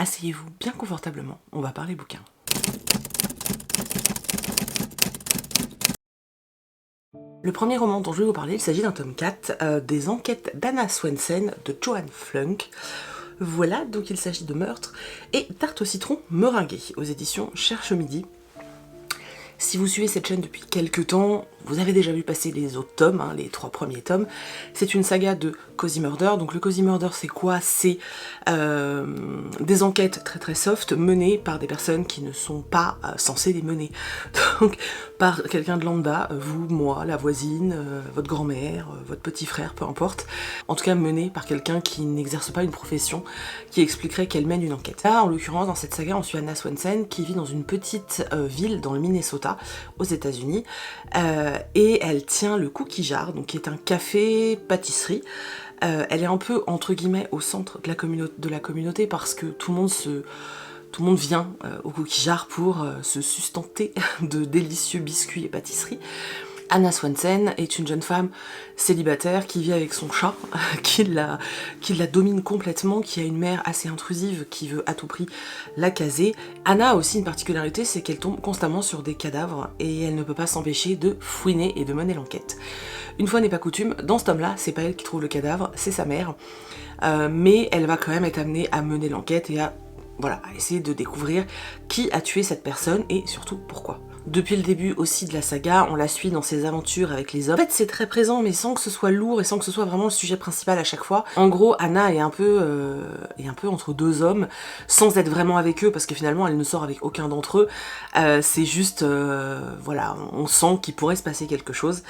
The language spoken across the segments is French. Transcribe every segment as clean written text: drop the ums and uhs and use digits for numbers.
Asseyez-vous bien confortablement, on va parler bouquin. Le premier roman dont je vais vous parler, il s'agit d'un tome 4 des enquêtes d'Anna Swensen de Joanne Flunk. Voilà, donc il s'agit de Meurtre et Tarte au citron meringuée aux éditions Cherche Midi. Si vous suivez cette chaîne depuis quelques temps, vous avez déjà vu passer les autres tomes, les 3 premiers tomes. C'est une saga de Cozy Murder. Donc le Cozy Murder, c'est quoi? C'est des enquêtes très très soft menées par des personnes qui ne sont pas censées les mener. Donc par quelqu'un de lambda, vous, moi, la voisine, votre grand-mère, votre petit frère, peu importe. En tout cas menées par quelqu'un qui n'exerce pas une profession qui expliquerait qu'elle mène une enquête. Là, en l'occurrence, dans cette saga, on suit Anna Swensen qui vit dans une petite ville dans le Minnesota, aux États-Unis, et elle tient le Cookie Jar, donc qui est un café-pâtisserie. Elle est un peu entre guillemets au centre de la communauté parce que tout le monde vient au Cookie Jar pour se sustenter de délicieux biscuits et pâtisseries. Anna Swensen est une jeune femme célibataire qui vit avec son chat, qui la domine complètement, qui a une mère assez intrusive qui veut à tout prix la caser. Anna a aussi une particularité, c'est qu'elle tombe constamment sur des cadavres et elle ne peut pas s'empêcher de fouiner et de mener l'enquête. Une fois n'est pas coutume, dans ce tome-là, c'est pas elle qui trouve le cadavre, c'est sa mère, mais elle va quand même être amenée à mener l'enquête et à essayer de découvrir qui a tué cette personne et surtout pourquoi. Depuis le début aussi de la saga, on la suit dans ses aventures avec les hommes. En fait, c'est très présent, mais sans que ce soit lourd et sans que ce soit vraiment le sujet principal à chaque fois. En gros, Anna est un peu entre deux hommes, sans être vraiment avec eux, parce que finalement, elle ne sort avec aucun d'entre eux. C'est juste, on sent qu'il pourrait se passer quelque chose.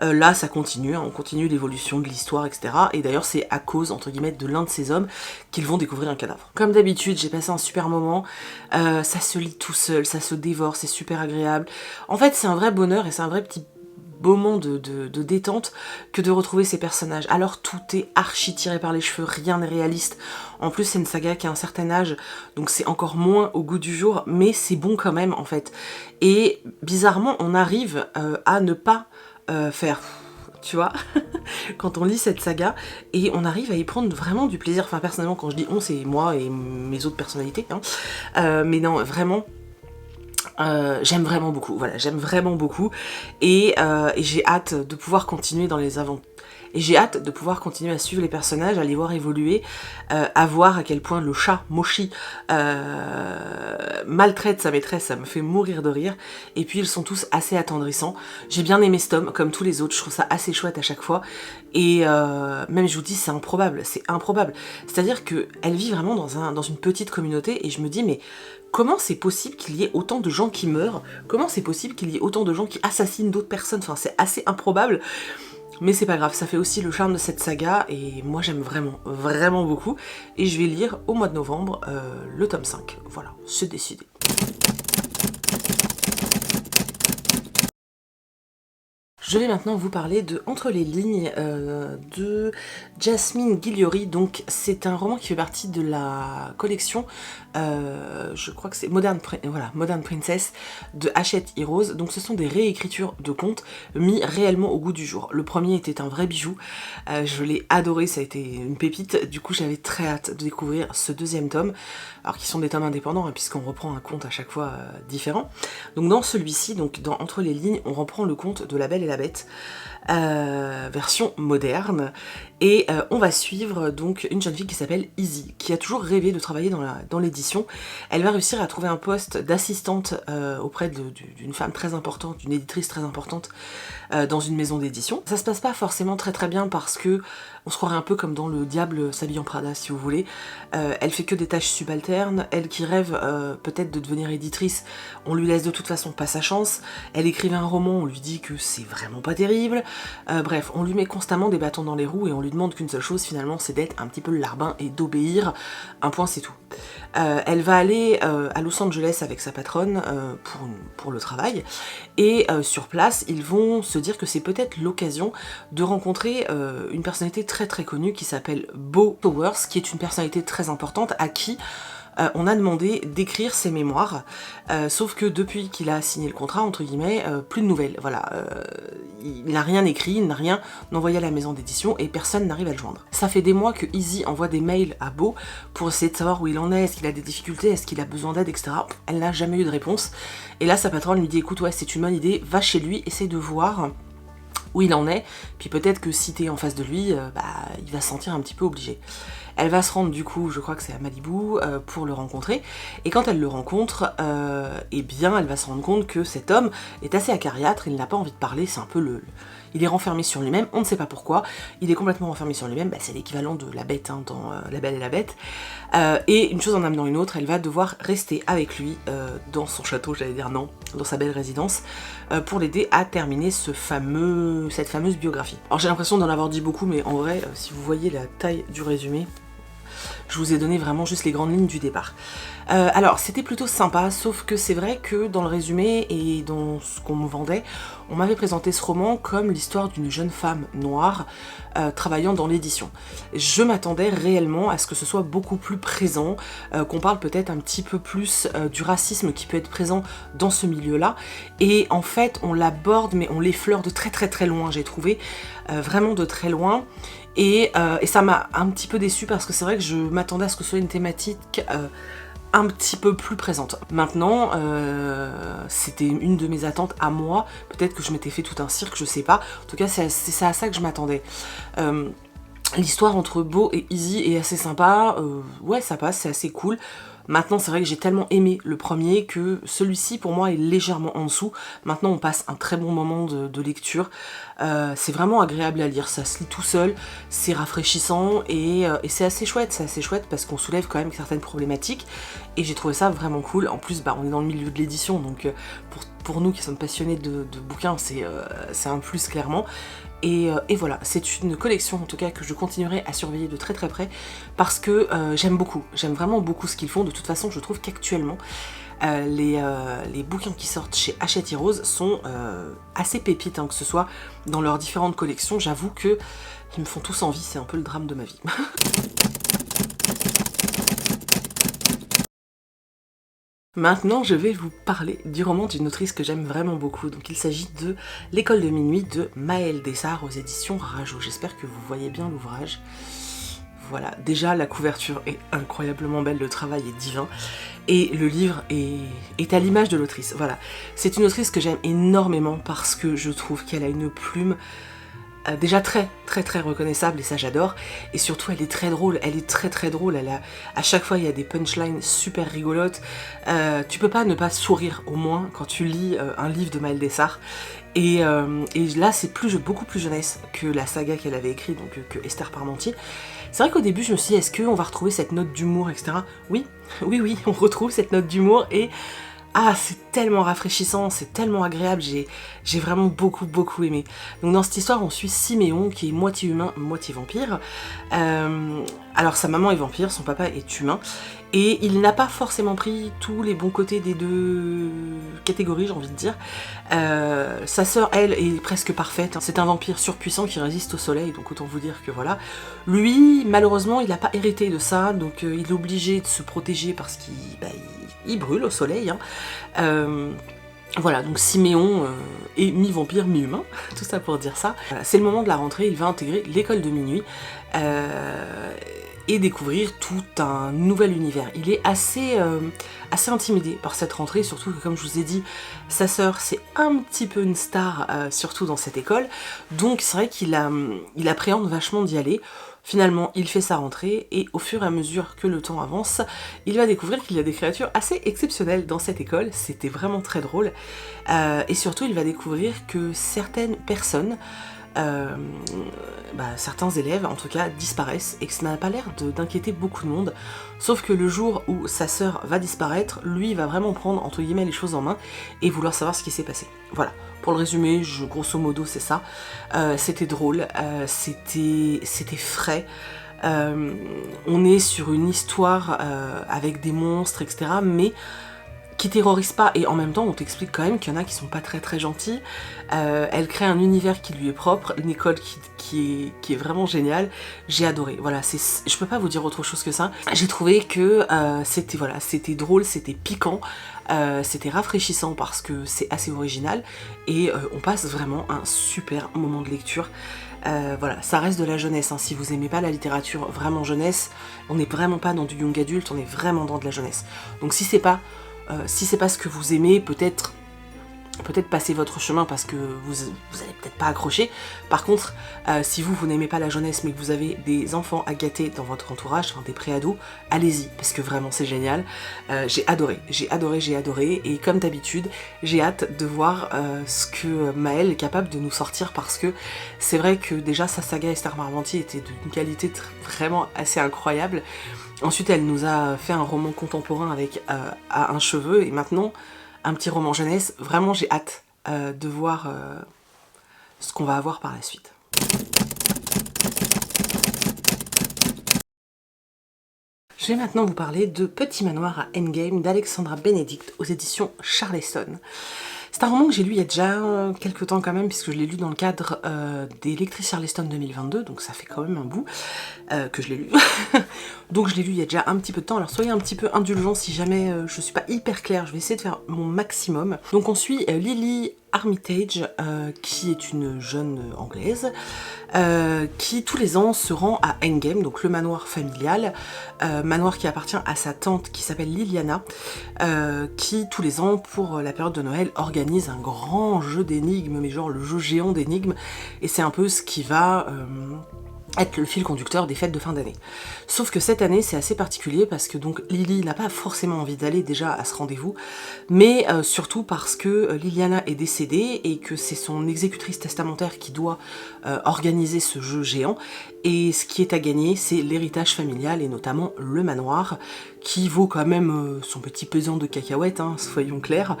Là, ça continue, on continue l'évolution de l'histoire, etc. Et d'ailleurs, c'est à cause, entre guillemets, de l'un de ces hommes qu'ils vont découvrir un cadavre. Comme d'habitude, j'ai passé un super moment. Ça se lit tout seul, ça se dévore, c'est super agréable. En fait, c'est un vrai bonheur et c'est un vrai petit moment de détente que de retrouver ces personnages. Alors tout est archi tiré par les cheveux, rien n'est réaliste. En plus, c'est une saga qui a un certain âge, donc c'est encore moins au goût du jour, mais c'est bon quand même en fait. Et bizarrement, on arrive à ne pas faire... Tu vois, quand on lit cette saga, et on arrive à y prendre vraiment du plaisir. Enfin, personnellement, quand je dis on, c'est moi et mes autres personnalités. Mais non, vraiment... j'aime vraiment beaucoup, j'aime vraiment beaucoup et j'ai hâte de pouvoir continuer dans les aventures. Et j'ai hâte de pouvoir continuer à suivre les personnages, à les voir évoluer, à voir à quel point le chat Moshi maltraite sa maîtresse, ça me fait mourir de rire. Et puis ils sont tous assez attendrissants. J'ai bien aimé ce tome, comme tous les autres, je trouve ça assez chouette à chaque fois. Et même je vous dis, c'est improbable, c'est improbable. C'est-à-dire qu'elle vit vraiment dans une petite communauté et je me dis, mais comment c'est possible qu'il y ait autant de gens qui meurent? Comment c'est possible qu'il y ait autant de gens qui assassinent d'autres personnes? Enfin, c'est assez improbable. Mais c'est pas grave, ça fait aussi le charme de cette saga et moi j'aime vraiment, vraiment beaucoup. Et je vais lire au mois de novembre le tome 5. Voilà, c'est décidé. Je vais maintenant vous parler de Entre les lignes de Jasmine Guillory. Donc c'est un roman qui fait partie de la collection, je crois que c'est Modern Princess de Hachette Heroes. Donc ce sont des réécritures de contes mis réellement au goût du jour. Le premier était un vrai bijou, je l'ai adoré, ça a été une pépite. Du coup j'avais très hâte de découvrir ce deuxième tome, alors qu'ils sont des tomes indépendants puisqu'on reprend un conte à chaque fois différent. Donc dans celui-ci, donc dans Entre les lignes, on reprend le conte de La Belle et la Bête, version moderne, et on va suivre donc une jeune fille qui s'appelle Izzy, qui a toujours rêvé de travailler dans l'édition. Elle va réussir à trouver un poste d'assistante auprès d'une femme très importante, d'une éditrice très importante dans une maison d'édition. Ça se passe pas forcément très très bien parce que on se croirait un peu comme dans Le Diable s'habille en Prada si vous voulez. Elle fait que des tâches subalternes, elle qui rêve peut-être de devenir éditrice, on lui laisse de toute façon pas sa chance. Elle écrivait un roman, on lui dit que c'est vraiment pas terrible. Bref, on lui met constamment des bâtons dans les roues et on lui demande qu'une seule chose finalement, c'est d'être un petit peu le larbin et d'obéir. Un point, c'est tout. Elle va aller à Los Angeles avec sa patronne pour le travail, et sur place, ils vont se dire que c'est peut-être l'occasion de rencontrer une personnalité très très connue qui s'appelle Bo Powers, qui est une personnalité très importante à qui on a demandé d'écrire ses mémoires, sauf que depuis qu'il a signé le contrat, entre guillemets, plus de nouvelles, voilà. Il n'a rien écrit, il n'a rien envoyé à la maison d'édition et personne n'arrive à le joindre. Ça fait des mois que Izzy envoie des mails à Beau pour essayer de savoir où il en est, est-ce qu'il a des difficultés, est-ce qu'il a besoin d'aide, etc. Elle n'a jamais eu de réponse. Et là, sa patronne lui dit, écoute, ouais, c'est une bonne idée, va chez lui, essaye de voir où il en est, puis peut-être que si t'es en face de lui, il va se sentir un petit peu obligé. Elle va se rendre du coup, je crois que c'est à Malibu, pour le rencontrer, et quand elle le rencontre, eh bien elle va se rendre compte que cet homme est assez acariâtre, il n'a pas envie de parler, c'est un peu il est renfermé sur lui-même, on ne sait pas pourquoi, il est complètement renfermé sur lui-même, c'est l'équivalent de la bête dans La Belle et la Bête, et une chose en amenant une autre, elle va devoir rester avec lui dans son château, j'allais dire non, dans sa belle résidence, pour l'aider à terminer cette fameuse biographie. Alors j'ai l'impression d'en avoir dit beaucoup, mais en vrai, si vous voyez la taille du résumé, je vous ai donné vraiment juste les grandes lignes du départ. Alors, c'était plutôt sympa, sauf que c'est vrai que dans le résumé et dans ce qu'on me vendait, on m'avait présenté ce roman comme l'histoire d'une jeune femme noire travaillant dans l'édition. Je m'attendais réellement à ce que ce soit beaucoup plus présent, qu'on parle peut-être un petit peu plus du racisme qui peut être présent dans ce milieu-là. Et en fait, on l'aborde, mais on l'effleure de très très très loin, j'ai trouvé, vraiment de très loin. Et ça m'a un petit peu déçue parce que c'est vrai que je m'attendais à ce que ce soit une thématique un petit peu plus présente. Maintenant, c'était une de mes attentes à moi, peut-être que je m'étais fait tout un cirque, je sais pas. En tout cas, c'est à ça que je m'attendais. L'histoire entre Beau et Izzy est assez sympa, ouais ça passe, c'est assez cool. Maintenant c'est vrai que j'ai tellement aimé le premier que celui-ci pour moi est légèrement en dessous. Maintenant on passe un très bon moment de lecture, c'est vraiment agréable à lire, ça se lit tout seul, c'est rafraîchissant et c'est assez chouette parce qu'on soulève quand même certaines problématiques et j'ai trouvé ça vraiment cool. En plus on est dans le milieu de l'édition donc pour nous qui sommes passionnés de bouquins c'est un plus clairement. Et voilà, c'est une collection en tout cas que je continuerai à surveiller de très très près parce que j'aime vraiment beaucoup ce qu'ils font. De toute façon, je trouve qu'actuellement, les bouquins qui sortent chez Hachette Heroes sont assez pépites, hein, que ce soit dans leurs différentes collections. J'avoue que ils me font tous envie, c'est un peu le drame de ma vie. Maintenant, je vais vous parler du roman d'une autrice que j'aime vraiment beaucoup. Donc il s'agit de L'école de minuit de Maëlle Dessart aux éditions Rajo. J'espère que vous voyez bien l'ouvrage. Voilà, déjà la couverture est incroyablement belle, le travail est divin. Et le livre est à l'image de l'autrice. Voilà, c'est une autrice que j'aime énormément parce que je trouve qu'elle a une plume déjà très reconnaissable et ça j'adore, et surtout elle est très drôle, à chaque fois il y a des punchlines super rigolotes, tu peux pas ne pas sourire au moins quand tu lis un livre de Maëlle Dessart, et là c'est beaucoup plus jeunesse que la saga qu'elle avait écrite, donc que Esther Parmentier. C'est vrai qu'au début je me suis dit est-ce qu'on va retrouver cette note d'humour, etc. Oui, on retrouve cette note d'humour et c'est tellement rafraîchissant, c'est tellement agréable, j'ai vraiment beaucoup aimé. Donc dans cette histoire, on suit Siméon qui est moitié humain, moitié vampire. Alors sa maman est vampire, son papa est humain, et il n'a pas forcément pris tous les bons côtés des deux catégories, j'ai envie de dire. Sa sœur, elle, est presque parfaite, hein. C'est un vampire surpuissant qui résiste au soleil, donc autant vous dire que voilà. Lui, malheureusement, il n'a pas hérité de ça, donc il est obligé de se protéger parce qu'il brûle au soleil, hein. Voilà, donc Siméon est mi-vampire, mi-humain, tout ça pour dire ça. C'est le moment de la rentrée, il va intégrer l'école de minuit et découvrir tout un nouvel univers. Il est assez intimidé par cette rentrée, surtout que comme je vous ai dit, sa sœur c'est un petit peu une star, surtout dans cette école, donc c'est vrai qu'il appréhende vachement d'y aller. Finalement, il fait sa rentrée et au fur et à mesure que le temps avance, il va découvrir qu'il y a des créatures assez exceptionnelles dans cette école, c'était vraiment très drôle. Et surtout, il va découvrir que certaines personnes, certains élèves en tout cas, disparaissent et que ça n'a pas l'air d'inquiéter beaucoup de monde. Sauf que le jour où sa sœur va disparaître, lui va vraiment prendre entre guillemets les choses en main et vouloir savoir ce qui s'est passé. Voilà. Pour le résumer, grosso modo c'est ça. C'était drôle, c'était frais. On est sur une histoire avec des monstres, etc. Mais qui terrorise pas, et en même temps on t'explique quand même qu'il y en a qui sont pas très gentils. Elle crée un univers qui lui est propre, une école qui est vraiment géniale. J'ai adoré, voilà, je peux pas vous dire autre chose que ça. J'ai trouvé que c'était drôle, c'était piquant, c'était rafraîchissant parce que c'est assez original, et on passe vraiment un super moment de lecture. Voilà, ça reste de la jeunesse, hein. Si vous aimez pas la littérature vraiment jeunesse, on n'est vraiment pas dans du young adulte, on est vraiment dans de la jeunesse. Donc si c'est pas ce que vous aimez, peut-être passer votre chemin parce que vous allez peut-être pas accrocher. Par contre, si vous n'aimez pas la jeunesse mais que vous avez des enfants à gâter dans votre entourage, enfin des préados, allez-y, parce que vraiment c'est génial. J'ai adoré, et comme d'habitude, j'ai hâte de voir ce que Maëlle est capable de nous sortir, parce que c'est vrai que déjà sa saga Esther Marvantier était d'une qualité vraiment assez incroyable. Ensuite, elle nous a fait un roman contemporain avec à un cheveu, et maintenant un petit roman jeunesse. Vraiment, j'ai hâte de voir ce qu'on va avoir par la suite. Je vais maintenant vous parler de Petit Manoir à Endgame d'Alexandra Benedict aux éditions Charleston. C'est un roman que j'ai lu il y a déjà quelques temps quand même, puisque je l'ai lu dans le cadre des lectrices Charleston 2022, donc ça fait quand même un bout que je l'ai lu. Donc je l'ai lu il y a déjà un petit peu de temps, alors soyez un petit peu indulgents si jamais je suis pas hyper claire, je vais essayer de faire mon maximum. Donc on suit Lily Armitage, qui est une jeune anglaise, qui tous les ans se rend à Endgame, donc le manoir familial, manoir qui appartient à sa tante qui s'appelle Liliana, qui tous les ans pour la période de Noël organise un grand jeu d'énigmes, mais genre le jeu géant d'énigmes, et c'est un peu ce qui va être le fil conducteur des fêtes de fin d'année. Sauf que cette année c'est assez particulier parce que donc Lily n'a pas forcément envie d'aller déjà à ce rendez-vous, mais surtout parce que Liliana est décédée et que c'est son exécutrice testamentaire qui doit organiser ce jeu géant, et ce qui est à gagner c'est l'héritage familial et notamment le manoir qui vaut quand même son petit pesant de cacahuètes, hein, soyons clairs.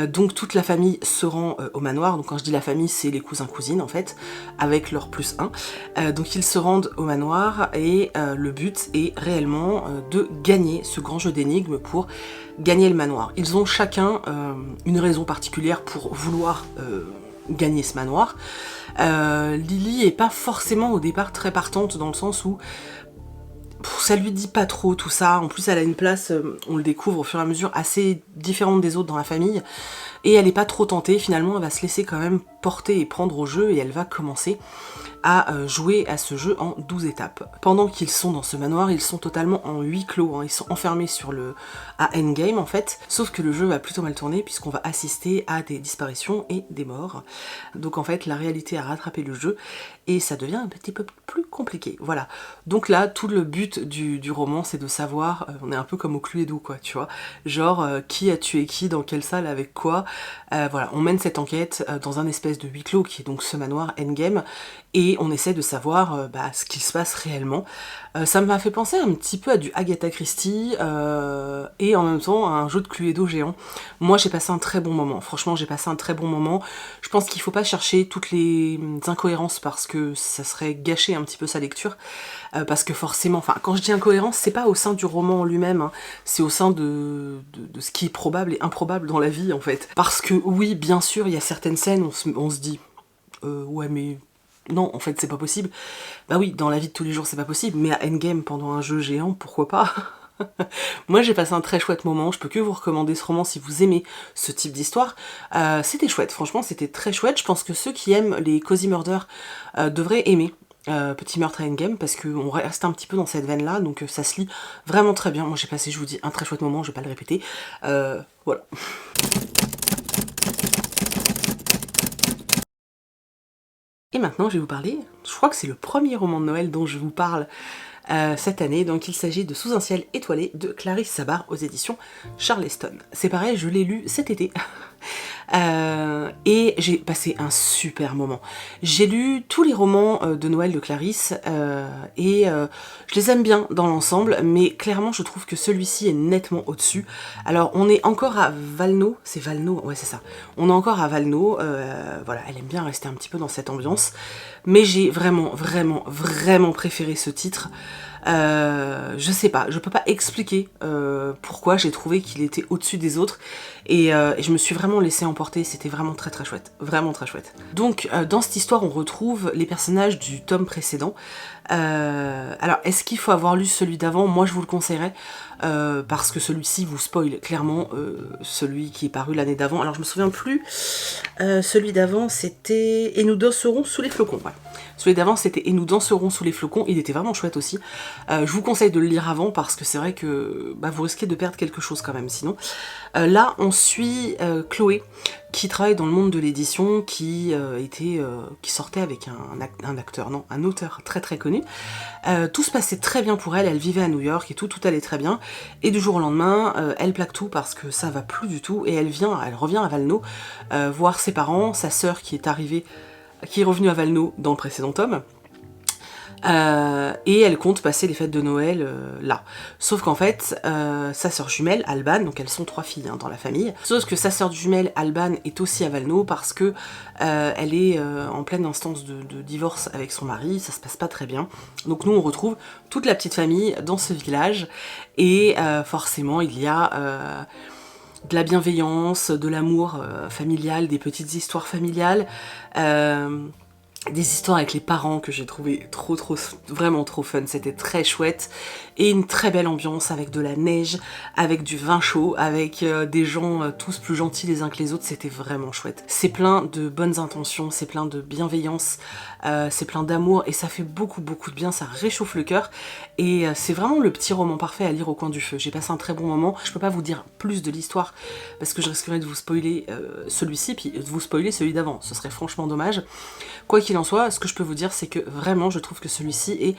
Donc toute la famille se rend au manoir, donc quand je dis la famille c'est les cousins-cousines en fait, avec leur +1. Donc ils se rendent au manoir et le but est réellement de gagner ce grand jeu d'énigmes pour gagner le manoir. Ils ont chacun une raison particulière pour vouloir gagner ce manoir. Lily est pas forcément au départ très partante, dans le sens où ça lui dit pas trop tout ça. En plus elle a une place, on le découvre au fur et à mesure, assez différente des autres dans la famille, et elle est pas trop tentée. Finalement elle va se laisser quand même porter et prendre au jeu, et elle va commencer à jouer à ce jeu en 12 étapes. Pendant qu'ils sont dans ce manoir, ils sont totalement en huis clos, hein. Ils sont enfermés à Endgame en fait, sauf que le jeu va plutôt mal tourner puisqu'on va assister à des disparitions et des morts. Donc en fait la réalité a rattrapé le jeu et ça devient un petit peu plus compliqué, voilà. Donc là tout le but du roman c'est de savoir, on est un peu comme au Cluedo quoi, tu vois, genre qui a tué qui, dans quelle salle, avec quoi. Voilà, on mène cette enquête dans un espèce de huis clos qui est donc ce manoir Endgame, et on essaie de savoir ce qu'il se passe réellement. Ça m'a fait penser un petit peu à du Agatha Christie et en même temps à un jeu de Cluedo géant. Moi j'ai passé un très bon moment, franchement j'ai passé un très bon moment. Je pense qu'il faut pas chercher toutes les incohérences parce que ça serait gâcher un petit peu sa lecture. Parce que forcément, enfin quand je dis incohérence, c'est pas au sein du roman en lui-même, hein, c'est au sein de ce qui est probable et improbable dans la vie en fait. Parce que oui, bien sûr, il y a certaines scènes, on se dit ouais mais non, en fait c'est pas possible. Bah oui, dans la vie de tous les jours c'est pas possible, mais à Endgame pendant un jeu géant, pourquoi pas. Moi j'ai passé un très chouette moment, je peux que vous recommander ce roman si vous aimez ce type d'histoire. C'était chouette, franchement c'était très chouette. Je pense que ceux qui aiment les cozy murder devraient aimer Petit meurtre à Endgame, parce qu'on reste un petit peu dans cette veine là, donc ça se lit vraiment très bien. Moi j'ai passé, je vous dis, un très chouette moment, je vais pas le répéter. Voilà. Et maintenant, je vais vous parler, je crois que c'est le premier roman de Noël dont je vous parle cette année, donc il s'agit de Sous un ciel étoilé de Clarisse Sabar aux éditions Charleston. C'est pareil, je l'ai lu cet été. Et j'ai passé un super moment. J'ai lu tous les romans de Noël de Clarisse et je les aime bien dans l'ensemble, mais clairement je trouve que celui-ci est nettement au-dessus. Alors on est encore à Valno, c'est Valno, ouais c'est ça. On est encore à Valno, voilà, elle aime bien rester un petit peu dans cette ambiance, mais j'ai vraiment préféré ce titre. Je sais pas, je peux pas expliquer pourquoi j'ai trouvé qu'il était au-dessus des autres et je me suis vraiment laissée emporter, c'était vraiment très très chouette, vraiment très chouette. Donc dans cette histoire on retrouve les personnages du tome précédent. Alors est-ce qu'il faut avoir lu celui d'avant? Moi je vous le conseillerais parce que celui-ci vous spoil clairement celui qui est paru l'année d'avant. Alors je me souviens plus, celui d'avant c'était Et nous danserons sous les flocons, ouais. Celui d'avant c'était Et nous danserons sous les flocons, il était vraiment chouette aussi. Je vous conseille de le lire avant parce que c'est vrai que vous risquez de perdre quelque chose quand même sinon. Là on suit Chloé qui travaille dans le monde de l'édition, qui sortait avec un acteur, non, un auteur très très connu. Tout se passait très bien pour elle, elle vivait à New York et tout allait très bien. Et du jour au lendemain, elle plaque tout parce que ça va plus du tout et elle revient à Valno voir ses parents, sa sœur qui est revenue à Valno dans le précédent tome. Et elle compte passer les fêtes de Noël là. Sauf qu'en fait, sa sœur jumelle, Alban, donc elles sont 3 filles dans la famille, sauf que sa sœur jumelle, Alban, est aussi à Valno parce que elle est en pleine instance de divorce avec son mari, ça se passe pas très bien. Donc nous on retrouve toute la petite famille dans ce village et forcément il y a de la bienveillance, de l'amour familial, des petites histoires familiales, des histoires avec les parents que j'ai trouvé vraiment trop fun, c'était très chouette, et une très belle ambiance avec de la neige, avec du vin chaud, avec des gens tous plus gentils les uns que les autres, c'était vraiment chouette. C'est plein de bonnes intentions, c'est plein de bienveillance, c'est plein d'amour, et ça fait beaucoup de bien, ça réchauffe le cœur, et c'est vraiment le petit roman parfait à lire au coin du feu. J'ai passé un très bon moment, je peux pas vous dire plus de l'histoire, parce que je risquerais de vous spoiler celui-ci, puis de vous spoiler celui d'avant, ce serait franchement dommage. Quoi qu'il en soit, ce que je peux vous dire, c'est que vraiment, je trouve que celui-ci est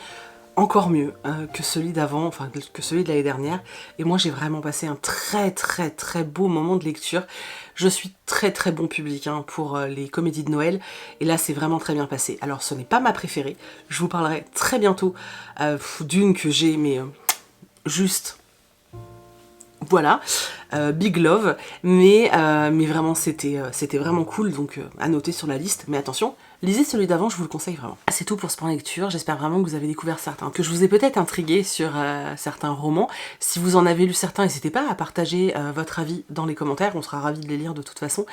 encore mieux que celui d'avant, enfin que celui de l'année dernière. Et moi, j'ai vraiment passé un très beau moment de lecture. Je suis très bon public pour les comédies de Noël. Et là, c'est vraiment très bien passé. Alors, ce n'est pas ma préférée. Je vous parlerai très bientôt d'une que j'ai, mais juste... Voilà, Big Love, mais vraiment c'était vraiment cool, donc à noter sur la liste. Mais attention, lisez celui d'avant, je vous le conseille vraiment. C'est tout pour ce point lecture, j'espère vraiment que vous avez découvert certains, que je vous ai peut-être intrigué sur certains romans. Si vous en avez lu certains, n'hésitez pas à partager votre avis dans les commentaires, on sera ravis de les lire de toute façon.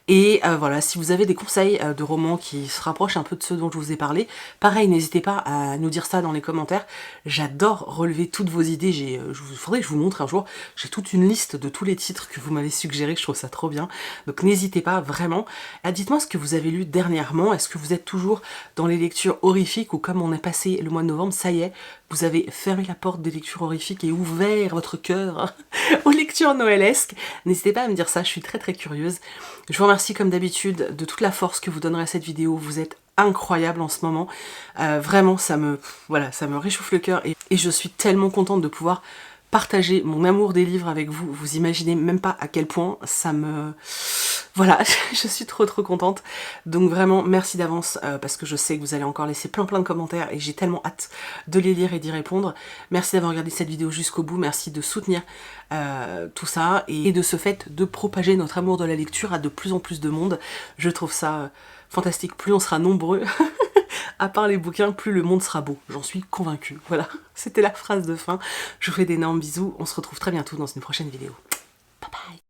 Et voilà, si vous avez des conseils de romans qui se rapprochent un peu de ceux dont je vous ai parlé, pareil, n'hésitez pas à nous dire ça dans les commentaires. J'adore relever toutes vos idées, il faudrait que je vous montre un jour, j'ai toute une liste de tous les titres que vous m'avez suggérés, je trouve ça trop bien. Donc n'hésitez pas vraiment. Dites-moi ce que vous avez lu dernièrement, est-ce que vous êtes toujours dans les lectures horrifiques ou comme on est passé le mois de novembre, ça y est, vous avez fermé la porte des lectures horrifiques et ouvert votre cœur aux lectures noëlesques? N'hésitez pas à me dire ça, je suis très curieuse. Je vous remercie comme d'habitude de toute la force que vous donnerez à cette vidéo, vous êtes incroyable en ce moment. Vraiment, ça me réchauffe le cœur et je suis tellement contente de pouvoir partager mon amour des livres avec vous. Vous imaginez même pas à quel point ça me... Voilà, je suis trop contente. Donc vraiment, merci d'avance parce que je sais que vous allez encore laisser plein de commentaires et j'ai tellement hâte de les lire et d'y répondre. Merci d'avoir regardé cette vidéo jusqu'au bout, merci de soutenir tout ça et de ce fait de propager notre amour de la lecture à de plus en plus de monde. Je trouve ça fantastique, plus on sera nombreux à part les bouquins, plus le monde sera beau. J'en suis convaincue. Voilà, c'était la phrase de fin. Je vous fais d'énormes bisous. On se retrouve très bientôt dans une prochaine vidéo. Bye bye.